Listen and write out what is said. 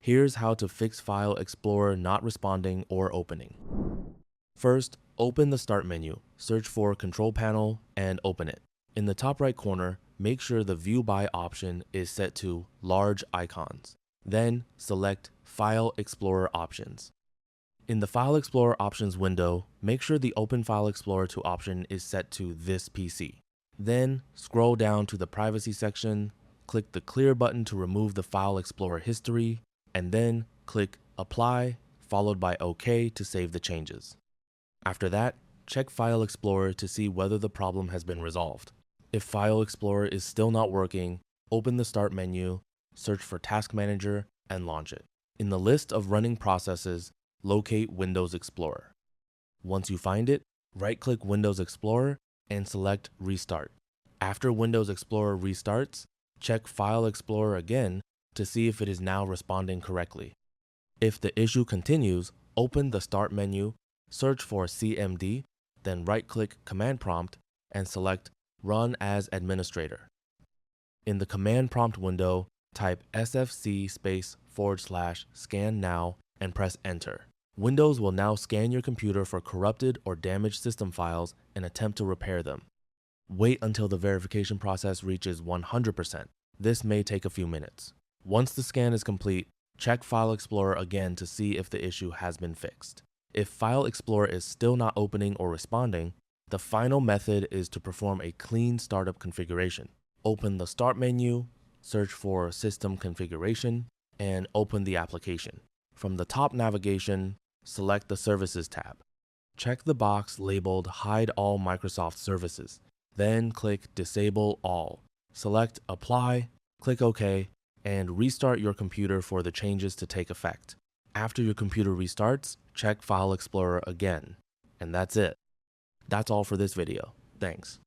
Here's how to fix File Explorer not responding or opening. First, open the Start menu, search for Control Panel, and open it. In the top right corner, make sure the View By option is set to Large Icons. Then, select File Explorer Options. In the File Explorer Options window, make sure the Open File Explorer to option is set to this PC. Then, scroll down to the Privacy section, click the Clear button to remove the File Explorer history, and then click Apply, followed by OK to save the changes. After that, check File Explorer to see whether the problem has been resolved. If File Explorer is still not working, open the Start menu, search for Task Manager, and launch it. In the list of running processes, locate Windows Explorer. Once you find it, right-click Windows Explorer and select Restart. After Windows Explorer restarts, check File Explorer again to see if it is now responding correctly. If the issue continues, open the Start menu, search for CMD, then right-click Command Prompt and select Run as Administrator. In the Command Prompt window, type sfc/scan now and press Enter. Windows will now scan your computer for corrupted or damaged system files and attempt to repair them. Wait until the verification process reaches 100%. This may take a few minutes. Once the scan is complete, check File Explorer again to see if the issue has been fixed. If File Explorer is still not opening or responding, the final method is to perform a clean startup configuration. Open the Start menu, search for System Configuration, and open the application. From the top navigation, select the Services tab. Check the box labeled Hide All Microsoft Services. Then click Disable All. Select Apply, click OK, and restart your computer for the changes to take effect. After your computer restarts, check File Explorer again. And that's it. That's all for this video. Thanks.